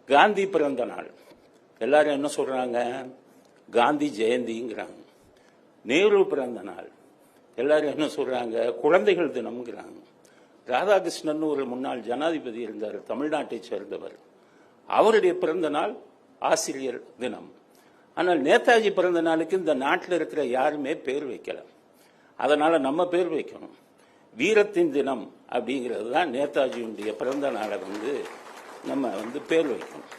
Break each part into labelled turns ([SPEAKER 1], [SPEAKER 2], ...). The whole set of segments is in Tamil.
[SPEAKER 1] காந்தி பிறந்த நாள், எல்லாரும் என்ன சொல்றாங்க? காந்தி ஜெயந்திங்கிறாங்க. நேரு பிறந்த நாள், எல்லாரும் என்ன சொல்றாங்க? குழந்தைகள் தினம்ங்கிறாங்க. ராதாகிருஷ்ணன் ஒரு முன்னாள் ஜனாதிபதி இருந்தார், தமிழ்நாட்டை சேர்ந்தவர். அவருடைய பிறந்த நாள் ஆசிரியர் தினம். ஆனால் நேதாஜி பிறந்த நாளுக்கு இந்த நாட்டில் இருக்கிற யாருமே பேர் வைக்கல. அதனால நம்ம பேர் வைக்கணும். வீரத்தின் தினம் அப்படிங்கிறது தான் நேதாஜியுடைய பிறந்த நாளை நம்ம பேர் வைக்கணும்.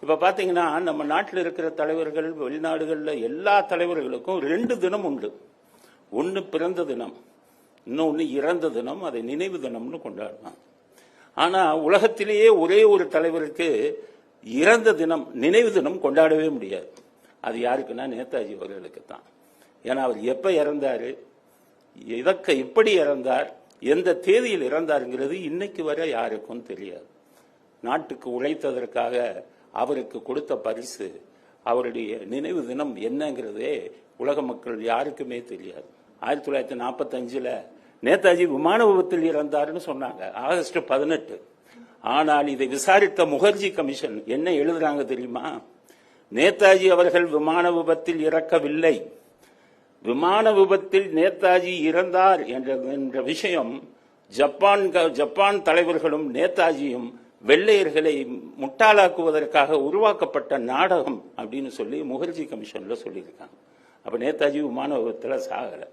[SPEAKER 1] இப்ப பாத்தீங்கன்னா நம்ம நாட்டில் இருக்கிற தலைவர்கள், வெளிநாடுகளில் எல்லா தலைவர்களுக்கும் 2 தினம் உண்டு. ஒன்னு பிறந்த தினம், இன்னொன்னு இறந்த தினம், அதை நினைவு தினம்னு கொண்டாடலாம். ஆனா உலகத்திலேயே ஒரே ஒரு தலைவருக்கு இறந்த தினம், நினைவு தினம் கொண்டாடவே முடியாது. அது யாருக்குன்னா நேதாஜி அவர்களுக்கு தான். ஏன்னா அவர் எப்ப இறந்தாரு, எப்படி இறந்தார், எந்த தேதியில் இறந்தாருங்கிறது இன்னைக்கு வரை யாருக்கும் தெரியாது. நாட்டுக்கு உழைத்ததற்காக அவருக்கு கொடுத்த பரிசு, அவருடைய நினைவு தினம் என்னங்கிறதே உலக மக்கள் யாருக்குமே தெரியாது. 1945 நேதாஜி விமான விபத்தில் இறந்தாருன்னு சொன்னாங்க, ஆகஸ்ட் 18. ஆனால் இதை விசாரித்த முகர்ஜி கமிஷன் என்ன எழுதுறாங்க தெரியுமா? நேதாஜி அவர்கள் விமான விபத்தில் இறக்கவில்லை, விமான விபத்தில் நேதாஜி இறந்தார் என்ற விஷயம் ஜப்பான் தலைவர்களும் நேதாஜியும் வெள்ளையர்களை முட்டாளாக்குவதற்காக உருவாக்கப்பட்ட நாடகம் அப்படின்னு சொல்லி முகர்ஜி கமிஷன்ல சொல்லியிருக்காங்க. அப்ப நேதாஜி விமான விபத்துல சாகல.